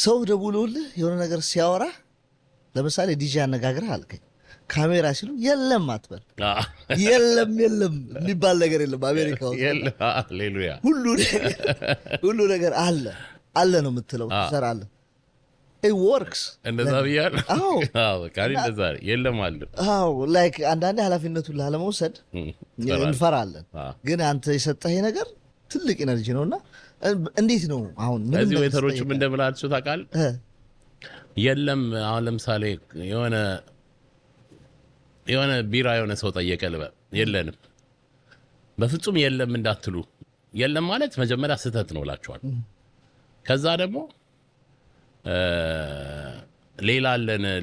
ሰው ደውሎልህ የሆነ ነገር ሲያወራ ለምሳሌ ዲጂ አነጋግረህ አልከኝ ካሜራ ሲሉ የለም አትበል። የለም የሚባል ነገር የለም አሜሪካ ውስጥ። ሃሌሉያ። ሁሉ ነገር አለ ነው የምትለው፣ ትሰራለህ። it works እንደዛ ብያለሁ። አዎ ካሪ እንደዛ የለም አለ። አዎ ላይክ አንዳንዴ ኃላፊነቱን ላለመውሰድ እንፈራለን፣ ግን አንተ የሰጠህ ነገር ትልቅ ኢነርጂ ነውና እንዴት ነው አሁን ምን እዚህ ዌተሮቹም እንደምላችሁ ታውቃለህ? የለም አሁን ለምሳሌ የሆነ ቢራ የሆነ ሰው ጠየቀ ልበል፣ የለንም በፍጹም የለም እንዳትሉ። የለም ማለት መጀመሪያ ስህተት ነው እላችኋል። ከዛ ደግሞ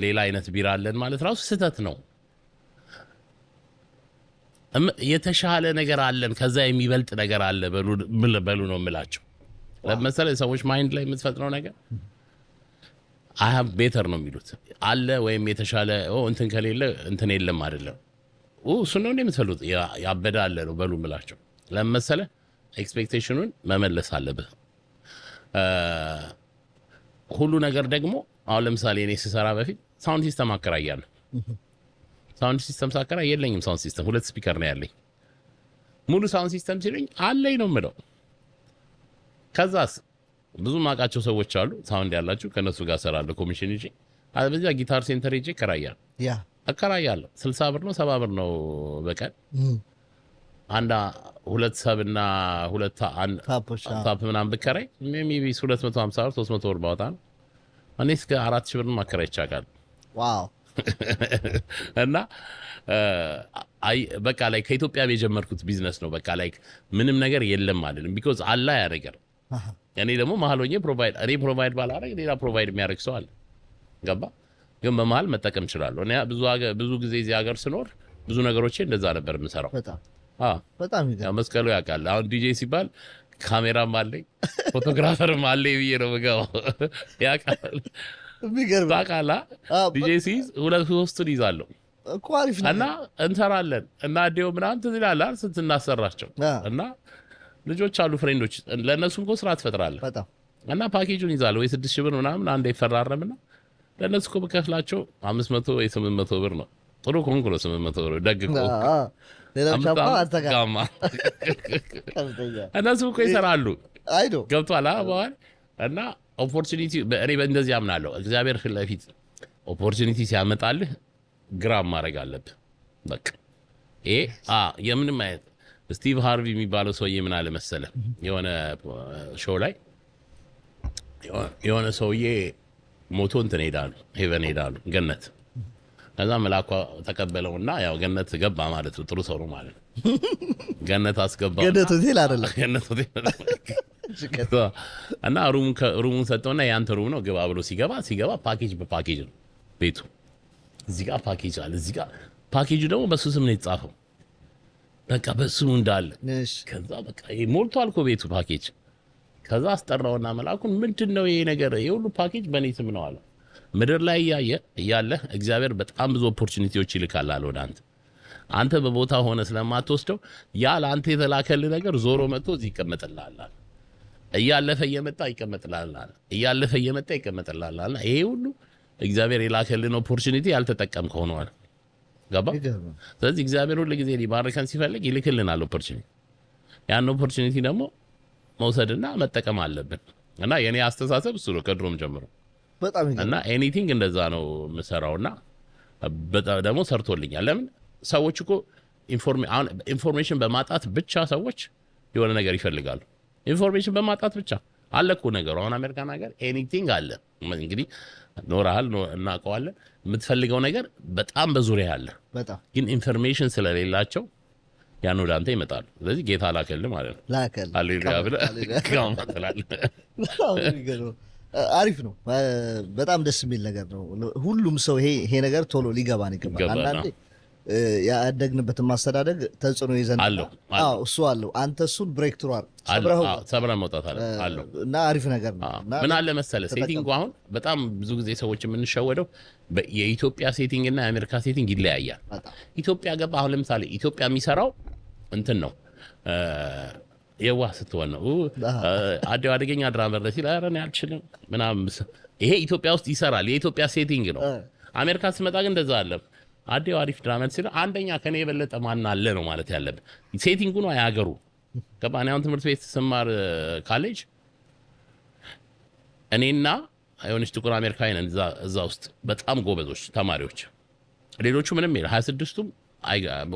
ሌላ አይነት ቢራ አለን ማለት ራሱ ስህተት ነው። የተሻለ ነገር አለን፣ ከዛ የሚበልጥ ነገር አለ በሉ ነው የምላቸው። ለምሳሌ ሰዎች ማይንድ ላይ የምትፈጥረው ነገር አይ ሃቭ ቤተር ነው የሚሉት አለ፣ ወይም የተሻለ እንትን ከሌለ እንትን የለም አይደለም። እሱ ነው እንደምትፈልጉት ያበደ አለ ነው በሉ የምላቸው። ለምሳሌ ኤክስፔክቴሽኑን መመለስ አለብህ። ሁሉ ነገር ደግሞ አሁን ለምሳሌ እኔ ስሰራ በፊት ሳውንድ ሲስተም አከራያለሁ። ሳውንድ ሲስተም ሳከራይ የለኝም ሳውንድ ሲስተም፣ 2 ስፒከር ነው ያለኝ። ሙሉ ሳውንድ ሲስተም ሲሉኝ አለኝ ነው የምለው። ከዛስ ብዙ ማቃቸው ሰዎች አሉ ሳውንድ ያላችሁ፣ ከነሱ ጋር ሰራለሁ ኮሚሽን ይዤ። በዚያ ጊታር ሴንተር ይዤ አከራያለሁ። 60 ብር ነው 70 ብር ነው በቀን። አንድ 2 ሰብና 2 ታፕ ምናምን ብከራይ ሜቢ 250 ብር 300 ብር ባወጣ ነው። እኔ እስከ 4000 ብር ማከራይ ይቻላል። ዋው እና በቃ ላይ ከኢትዮጵያ የጀመርኩት ቢዝነስ ነው። በቃ ላይ ምንም ነገር የለም አይደለም፣ ቢኮዝ አላ ያደርጋል። እኔ ደግሞ መሀል ሆኜ ፕሮቫይድ ባላደርግ ሌላ ፕሮቫይድ የሚያደርግ ሰው አለ። ገባ? ግን በመሀል መጠቀም እችላለሁ። እኔ ብዙ ጊዜ እዚህ ሀገር ስኖር ብዙ ነገሮቼ እንደዛ ነበር የምሰራው። በጣም መስቀሉ ያውቃል። አሁን ዲጄ ሲባል ካሜራም አለኝ ፎቶግራፈርም አለኝ ብዬ ነው የምገባው። ያውቃል ታውቃላ። ዲጄ ሲይዝ 2-3ቱን ይዛለሁ እና እንሰራለን እና ዲዮ ምናምን ትዝ ይላል ስትናሰራቸው እና ልጆች አሉ ፍሬንዶች፣ ለእነሱም እኮ ስራ ትፈጥራለህ እና ፓኬጁን ይዛለሁ ወይ 6000 ብር ምናምን አንዴ ይፈራረምና ለእነሱ እኮ በከፍላቸው 500 ወይ 800 ብር ነው። ጥሩ ኮንኩ ነው 800 ብር ደግ እኮ እነሱ እኮ ይሰራሉ። ገብቶሃል በኋላ እና ኦፖርቹኒቲ እኔ በእንደዚህ አምናለሁ። እግዚአብሔር ፊት ለፊት ኦፖርቹኒቲ ሲያመጣልህ ግራም ማድረግ አለብህ። በቃ ይሄ የምንም አይነት ስቲቭ ሃርቪ የሚባለው ሰውዬ ምን አለ መሰለህ፣ የሆነ ሾው ላይ የሆነ ሰውዬ ሞቶ እንትን ሄዳሉ፣ ሄቨን ሄዳሉ፣ ገነት። ከዛ መልአኳ ተቀበለውና ያው ገነት ገባ ማለት ነው። ጥሩ ሰው ነው ማለት ነው። ገነት አስገባው። ገነት ሆቴል አይደለም፣ ገነት ሆቴል እና ሩሙን ሰጠውና ያንተ ሩም ነው ግባ ብሎ ሲገባ ፓኬጅ በፓኬጅ ነው ቤቱ። እዚህ ጋር ፓኬጅ አለ፣ እዚህ ጋር ፓኬጁ ደግሞ በሱ ስም ነው የተጻፈው። በቃ በስሙ እንዳለ። ከዛ በቃ ሞልቷል እኮ ቤቱ ፓኬጅ። ከዛ አስጠራውና መልአኩን ምንድነው ይሄ ነገር? ይሄ ሁሉ ፓኬጅ በኔ ስም ነው አለ። ምድር ላይ እያለ እግዚአብሔር በጣም ብዙ ኦፖርቹኒቲዎች ይልካል አለ ወደ አንተ በቦታ ሆነ ስለማትወስደው ያ ለአንተ የተላከልህ ነገር ዞሮ መጥቶ እዚህ ይቀመጥልሃል። እያለፈ እየመጣ ይቀመጥልሃል። እያለፈ እየመጣ ይቀመጥልሃል። ይሄ ሁሉ እግዚአብሔር የላከልን ኦፖርቹኒቲ ያልተጠቀምክ ሆኗል። ገባ? ስለዚህ እግዚአብሔር ሁሉ ጊዜ ሊባርከን ሲፈልግ ይልክልናል ኦፖርቹኒቲ። ያን ኦፖርቹኒቲ ደግሞ መውሰድና መጠቀም አለብን። እና የኔ አስተሳሰብ እሱ ነው ከድሮም ጀምሮ። በጣም እና ኤኒቲንግ እንደዛ ነው የምሰራውና በጣም ደግሞ ሰርቶልኛል። ለምን ሰዎች እኮ ኢንፎርሜሽን በማጣት ብቻ ሰዎች የሆነ ነገር ይፈልጋሉ። ኢንፎርሜሽን በማጣት ብቻ አለ እኮ ነገሩ። አሁን አሜሪካን ሀገር ኤኒቲንግ አለ። እንግዲህ ኖርሃል እናውቀዋለን። የምትፈልገው ነገር በጣም በዙሪያ አለ። ግን ኢንፎርሜሽን ስለሌላቸው ያን ወደ አንተ ይመጣሉ። ስለዚህ ጌታ ላከልህ ማለት ነው። ሃሌሉያ ብለህ አሪፍ ነው። በጣም ደስ የሚል ነገር ነው። ሁሉም ሰው ይሄ ነገር ቶሎ ሊገባን ይገባል። አንዳንዴ ያደግንበትን ማስተዳደግ ተጽዕኖ ይዘን እሱ አለው። አንተ እሱን ብሬክ ትሩ ሰብረህ መውጣት አለው እና አሪፍ ነገር ነው። ምን አለ መሰለህ ሴቲንጉ አሁን በጣም ብዙ ጊዜ ሰዎች የምንሸወደው የኢትዮጵያ ሴቲንግ እና የአሜሪካ ሴቲንግ ይለያያል። ኢትዮጵያ ገባ አሁን ለምሳሌ ኢትዮጵያ የሚሰራው እንትን ነው የዋህ ስትሆን ነው። አዴው አደገኛ ድራመር ነው ሲል ኧረ እኔ አልችልም ምናምን። ይሄ ኢትዮጵያ ውስጥ ይሰራል፣ የኢትዮጵያ ሴቲንግ ነው። አሜሪካ ስመጣ ግን እንደዛ አለ። አዴው አሪፍ ድራመር ሲል አንደኛ ከኔ የበለጠ ማን አለ ነው ማለት ያለብን። ሴቲንጉ ነው ያገሩ። ገባህ? እኔ አሁን ትምህርት ቤት ስማር ካሌጅ እኔና የሆነች ጥቁር አሜሪካዊ ነን እዛ ውስጥ በጣም ጎበዞች ተማሪዎች። ሌሎቹ ምንም የለ 26ቱም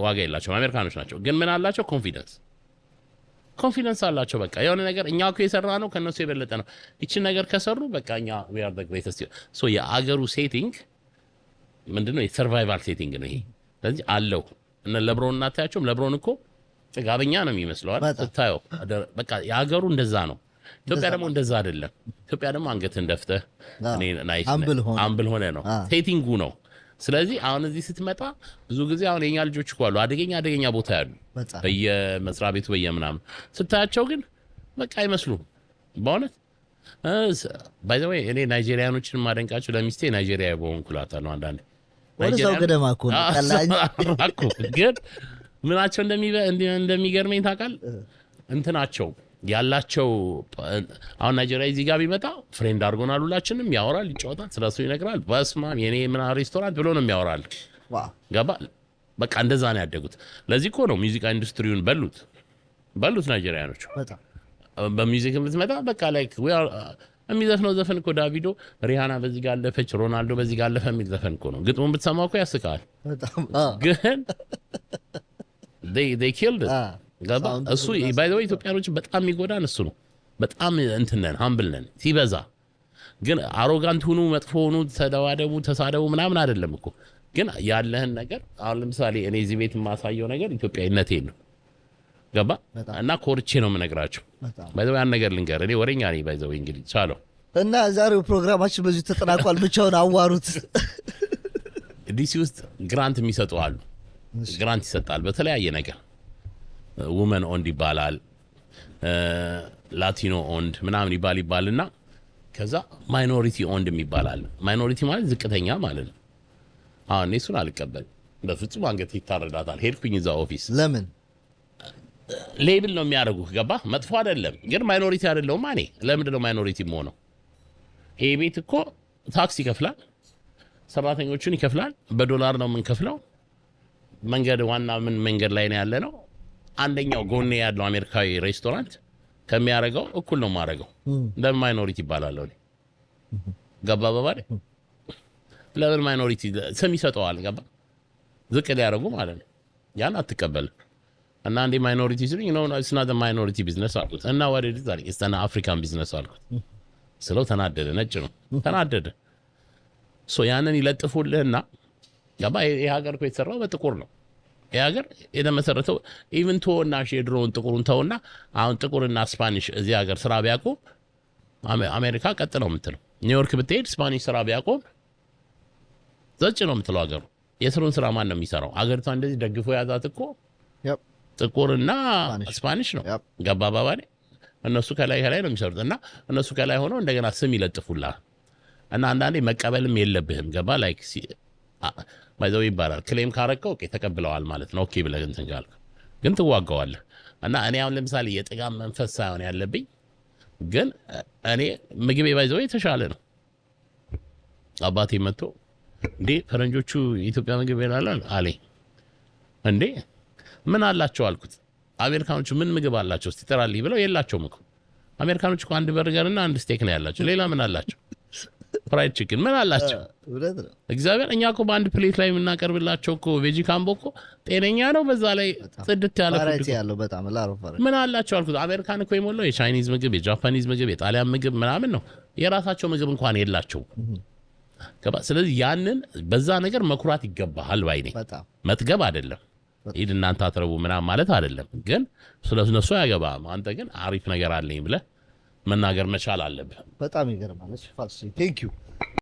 ዋጋ የላቸውም፣ አሜሪካኖች ናቸው። ግን ምን አላቸው? ኮንፊደንስ አላቸው። በቃ የሆነ ነገር እኛ እኮ የሰራ ነው ከነሱ የበለጠ ነው። ይችን ነገር ከሰሩ በቃ እኛ we are the greatest። ሶ የአገሩ ሴቲንግ ምንድነው? የሰርቫይቫል ሴቲንግ ነው ይሄ። ስለዚህ አለው እነ ለብሮን እናታያቸውም። ለብሮን እኮ ጥጋበኛ ነው የሚመስለው ስታየው። በቃ የአገሩ እንደዛ ነው። ኢትዮጵያ ደግሞ እንደዛ አይደለም። ኢትዮጵያ ደግሞ አንገትን ደፍተህ አምብል ሆነ ነው ሴቲንጉ ነው። ስለዚህ አሁን እዚህ ስትመጣ ብዙ ጊዜ አሁን የኛ ልጆች እኮ አሉ አደገኛ ቦታ ያሉ በየመስሪያ ቤቱ በየምናምን ስታያቸው ግን በቃ አይመስሉም በእውነት። ባይ ዘ ወይ እኔ ናይጄሪያኖችን ማደንቃቸው ለሚስቴ ናይጄሪያ በሆንኩላታለሁ አንዳንዴ ወደዛው ገደማ እኮ ነው ግን ምናቸው እንደሚገርመኝ ታውቃለህ? እንትናቸው ያላቸው አሁን ናይጄሪያ እዚህ ጋር ቢመጣ ፍሬንድ አድርጎናል፣ ሁላችንም ያወራል፣ ይጫወታል፣ ስለሱ ይነግራል። በስማም የኔ ምን ሬስቶራንት ብሎ ነው የሚያወራል። ገባ? በቃ እንደዛ ነው ያደጉት። ለዚህ እኮ ነው ሙዚቃ ኢንዱስትሪውን በሉት ናይጄሪያኖቹ። በሙዚክ ብትመጣ በቃ ላይክ የሚዘፍነው ዘፈን እኮ ዳቪዶ ሪሃና በዚህ ጋር አለፈች፣ ሮናልዶ በዚህ ጋር አለፈ የሚል ዘፈን እኮ ነው። ግጥሙን ብትሰማው እኮ ያስቃል። ግን they killed it። ገባ? እሱ ባይ ዘ ወይ ኢትዮጵያኖች በጣም የሚጎዳን እሱ ነው። በጣም እንትነን ሀምብል ነን ሲበዛ። ግን አሮጋንት ሁኑ፣ መጥፎ ሁኑ፣ ተሳደቡ ምናምን አይደለም እኮ። ግን ያለህን ነገር አሁን ለምሳሌ እኔ እዚህ ቤት የማሳየው ነገር ኢትዮጵያዊነቴን ነው። ገባ? እና ኮርቼ ነው የምነግራቸው። ባይ ዘ ወይ ያን ነገር ልንገር፣ እኔ ወሬኛ ነኝ ባይ ዘ ወይ። እንግዲህ ቻለው እና ዛሬው ፕሮግራማችን በዚህ ተጠናቋል። ብቻውን አዋሩት። ዲሲ ውስጥ ግራንት የሚሰጡ አሉ። ግራንት ይሰጣል በተለያየ ነገር። ውመን ኦንድ ይባላል፣ ላቲኖ ኦንድ ምናምን ይባልና ከዛ ማይኖሪቲ ኦንድ ይባላል። ማይኖሪቲ ማለት ዝቅተኛ ማለት ነው። አሁን እኔ እሱን አልቀበል በፍጹም። አንገት ይታረዳታል። ሄድኩኝ እዛ ኦፊስ። ለምን ሌብል ነው የሚያደርጉህ? ገባ? መጥፎ አይደለም ግን ማይኖሪቲ አይደለሁም እኔ። ለምንድን ነው ማይኖሪቲ የምሆነው? ይሄ ቤት እኮ ታክስ ይከፍላል፣ ሰራተኞቹን ይከፍላል፣ በዶላር ነው የምንከፍለው። መንገድ ዋና ምን መንገድ ላይ ነው ያለ ነው። አንደኛው ጎኔ ያለው አሜሪካዊ ሬስቶራንት ከሚያደርገው እኩል ነው የማደርገው። ለምን ማይኖሪቲ ይባላል? ገባ? በባሌ ለምን ማይኖሪቲ ስም ይሰጠዋል? ገባ? ዝቅ ሊያደርጉ ማለት ነው። ያን አትቀበልም። እና አንዴ ማይኖሪቲ ሲሉኝ ነው it's not a minority business አልኩት። እና what it is like it's an African business አልኩት። ስለው ተናደደ። ነጭ ነው ተናደደ። ያንን ይለጥፉልህና ገባ? ይሄ ሀገር እኮ የተሰራው በጥቁር ነው። ይሄ ሀገር የተመሰረተው ኢቭን ተወና የድሮውን ጥቁሩን ተውና አሁን ጥቁርና ስፓኒሽ እዚህ ሀገር ስራ ቢያቆም አሜሪካ ቀጥ ነው የምትለው። ኒውዮርክ ብትሄድ ስፓኒሽ ስራ ቢያቆም ዘጭ ነው የምትለው ሀገሩ። የስሩን ስራ ማን ነው የሚሰራው? ሀገሪቷ እንደዚህ ደግፎ ያዛት እኮ ጥቁርና ስፓኒሽ ነው። ገባ ባባኔ? እነሱ ከላይ ነው የሚሰሩት። እና እነሱ ከላይ ሆነው እንደገና ስም ይለጥፉላል። እና አንዳንዴ መቀበልም የለብህም። ገባ? ላይክ ባይዘው ይባላል ክሌም ካረከው ኦኬ ተቀብለዋል ማለት ነው። ኦኬ ብለህ እንትን ካልክ ግን ትዋጋዋለህ። እና እኔ አሁን ለምሳሌ የጥጋብ መንፈስ ሳይሆን ያለብኝ ግን እኔ ምግቤ ባይዘው የተሻለ ነው። አባቴ መጥቶ እንዴ ፈረንጆቹ የኢትዮጵያ ምግብ ይላል አለኝ። እንዴ ምን አላቸው አልኩት። አሜሪካኖቹ ምን ምግብ አላቸው እስቲ ጥራልኝ ብለው የላቸውም እኮ። አሜሪካኖቹ እኮ አንድ በርገር እና አንድ ስቴክ ነው ያላቸው። ሌላ ምን አላቸው? ፍራይድ ቺክን ምን አላቸው? እግዚአብሔር እኛ እኮ በአንድ ፕሌት ላይ የምናቀርብላቸው እኮ ቬጂ ካምቦ እኮ ጤነኛ ነው። በዛ ላይ ጽድት ያለ ፉድ ያለው በጣም ምን አላቸው አልኩት። አሜሪካን እኮ የሞላው የቻይኒዝ ምግብ፣ የጃፓኒዝ ምግብ፣ የጣሊያን ምግብ ምናምን ነው። የራሳቸው ምግብ እንኳን የላቸው። ስለዚህ ያንን በዛ ነገር መኩራት ይገባሃል ባይ ነኝ። መጥገብ አይደለም ሂድ እናንተ አትረቡ ምናምን ማለት አይደለም። ግን ስለነሱ ያገባም። አንተ ግን አሪፍ ነገር አለኝ ብለህ መናገር መቻል አለብህ። በጣም ይገርማል። ፋልሲ ቴንክ ዩ